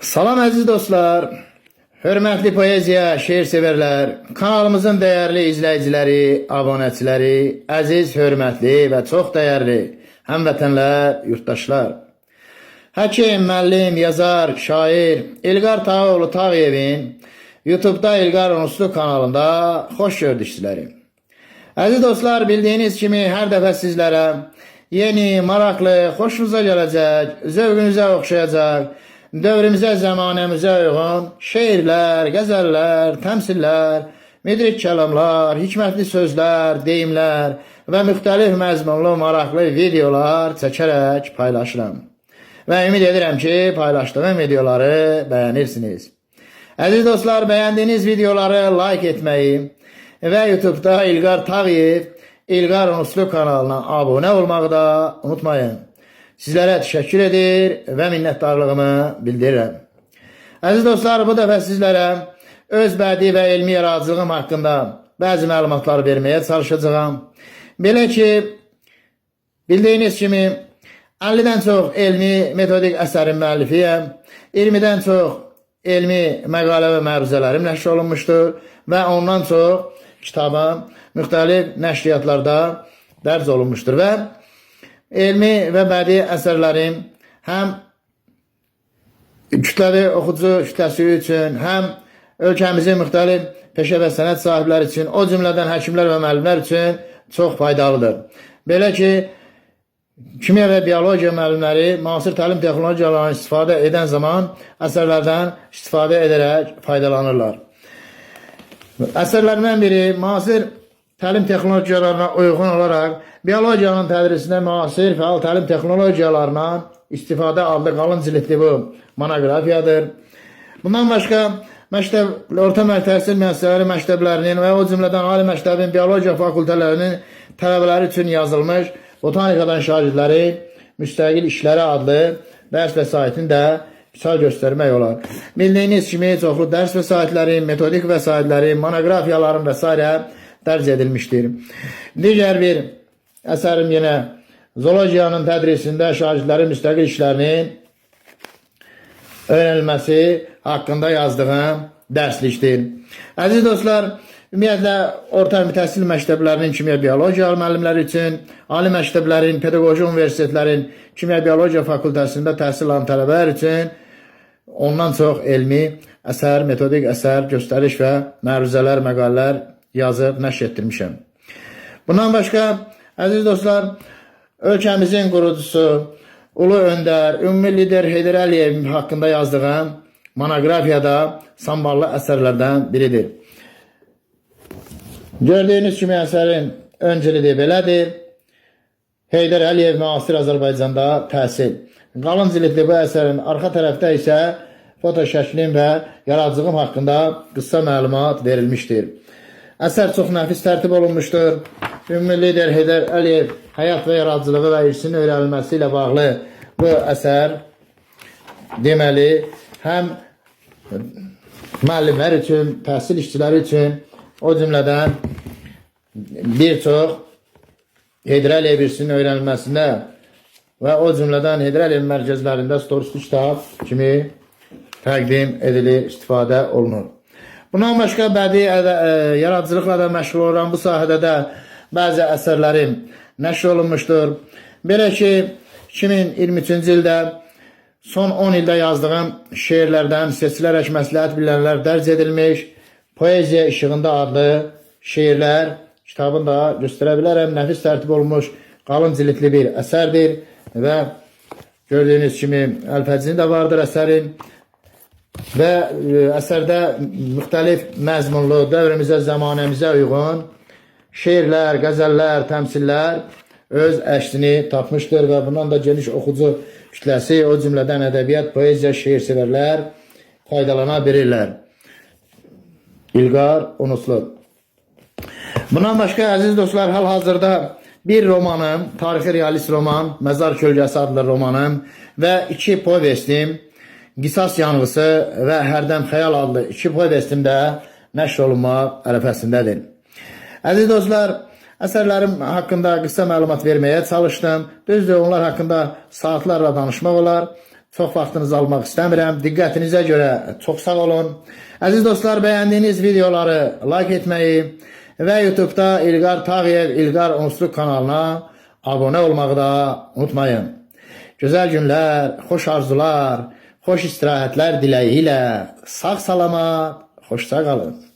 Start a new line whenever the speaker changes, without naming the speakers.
Salam əziz dostlar, hörmətli poeziya, şeir sevərlər, kanalımızın dəyərli izləyiciləri, abonəçiləri, əziz, hörmətli və çox dəyərli həmvətənlər, yurttaşlar. Həkim, müəllim, yazar, şair İlqar Tağıoğlu Tağıyevin YouTube'da İlqar Unuslu kanalında xoş gördük sizləri. Əziz dostlar, bildiyiniz kimi hər dəfə sizlərə yeni, maraqlı, xoşunuza gələcək, zövqünüzə oxşayacaq, dövrümüzə, zamanəmizə uyğun şeirlər, qəzəllər, təmsillər, müdrik kəlamlar, hikmətli sözlər, deyimlər və müxtəlif məzmunlu, maraqlı videolar çəkərək paylaşıram. Və ümid edirəm ki, paylaşdığım videoları bəyənirsiniz. Əziz dostlar, bəyəndiyiniz videoları like etməyi və YouTube'da İlqar Tağıyev, İlqar Unuslu kanalına abunə olmağı da unutmayın. Sizlərə təşəkkür edir və minnətdarlığımı bildirirəm. Əziz dostlar, bu dəfə sizlərə öz bədii və elmi yaradıcılığım haqqında bəzi məlumatlar verməyə çalışacağam. Belə ki, bildiyiniz kimi 50-dən çox elmi metodik əsərin müəllifiyəm. 20-dən çox elmi məqalə və məruzələrim nəşr olunmuşdur və ondan çox kitabım müxtəlif nəşriyyatlarda dərc olunmuşdur və elmi və bədii əsərlərim həm kütləvi oxucu kütləsi üçün, həm ölkəmizin müxtəlif peşə və sənət sahibləri üçün, o cümlədən həkimlər və müəllimlər üçün çox faydalıdır. Belə ki, kimya və biologiya müəllimləri müasir təlim texnologiyalarını istifadə edən zaman əsərlərdən istifadə edərək faydalanırlar. Əsərlərindən biri müasir təlim texnologiyalarına uyğun olaraq biologiyanın tədrisinə müasir fəal təlim texnologiyalarına istifadə adlı qalın cilidli bu monoqrafiyadır. Bundan başqa orta təhsil müəssisələri məktəblərinin və o cümlədən ali məktəbin biologiya fakültələrinin tələbələri üçün yazılmış botanikadan şagirdləri müstəqil işləri adlı dərs vəsaitini də misal göstərmək olar. Bildiyiniz kimi çoxlu dərs vəsaitləri, metodik vəsaitləri, monoqrafiyaların və s. dərc edilmişdir. Digər bir əsərim yenə zoologiyanın tədrisində şagirdlərin müstəqil işlərinin öyrənilməsi haqqında yazdığım dərslikdir. Əziz dostlar, ümumiyyətlə, orta təhsil məktəblərinin kimya biologiya müəllimləri üçün, ali məktəblərin, pedaqoji universitetlərin kimya biologiya fakültəsində təhsil alan tələbələr üçün ondan çox elmi əsər, metodik əsər, göstəriş və məruzələr, məqalələr yazıb nəşr etdirmişəm. Bundan başqa, əziz dostlar, ölkəmizin qurucusu, ulu öndər, ümumi lider Heydər Əliyev haqqında yazdığım monoqrafiyada samballı əsərlərdən biridir. Gördüyünüz kimi əsərin öncəliyi belədir. Heydər Əliyev müasir Azərbaycanda təhsil. Qalın cilidli bu əsərin arxa tərəfdə isə foto şəklin və yaradıcılığım haqqında qısa məlumat verilmişdir. Əsər çox nəfis tərtib olunmuşdur. Ümumi lider Heydər Əliyev həyat və yaradıcılığı və irsinin öyrənilməsi ilə bağlı bu əsər deməli həm müəllimlər üçün, təhsil işçiləri üçün, o cümlədən bir çox Heydər Əliyev irsinin öyrənilməsində və o cümlədən Heydər Əliyev mərkəzlərində storüstü kitab kimi təqdim edilir, istifadə olunur. Bundan başqa bədii yaradıcılıqla da məşğul olan bu sahədə də bəzi əsərlərim nəşr olunmuşdur. Belə ki, 2023-cü ildə son 10 ildə yazdığım şeirlərdən seçilərək məsləhət bilinənlər dərc edilmiş Poeziya İşığında adlı şeirlər kitabını da göstərə bilərəm. Nəfis tərtib olmuş qalın cilidli bir əsərdir və gördüyünüz kimi əlfəcini də vardır əsərin. Və əsərdə müxtəlif məzmunlu, dövrümüzə, zamanəmizə uyğun şeirlər, qəzəllər, təmsillər öz əksini tapmışdır və bundan da geniş oxucu kütləsi, o cümlədən ədəbiyyat, poeziya, şeir sevərlər faydalana bilirlər. İlqar Unuslu. Bundan başqa, əziz dostlar, hal-hazırda bir romanım, tarixi realist roman, Məzar Kölgəsi adlı romanım və 2 povestim, Qisas yanğısı və Hərdəm Xəyal adlı 2 povestim də nəşr olunmaq ərəfəsindədir. Əziz dostlar, əsərlərim haqqında qısa məlumat verməyə çalışdım. Düzdür, onlar haqqında saatlarla danışmaq olar. Çox vaxtınızı almaq istəmirəm. Diqqətinizə görə çox sağ olun. Əziz dostlar, bəyəndiyiniz videoları like etməyi və YouTube'da İlqar Tağıyev, İlqar Onsuz kanalına abunə olmağı da unutmayın. Gözəl günlər, xoş arzular, xoş istirahətlər diləyi ilə sağ salamat, xoşça qalın.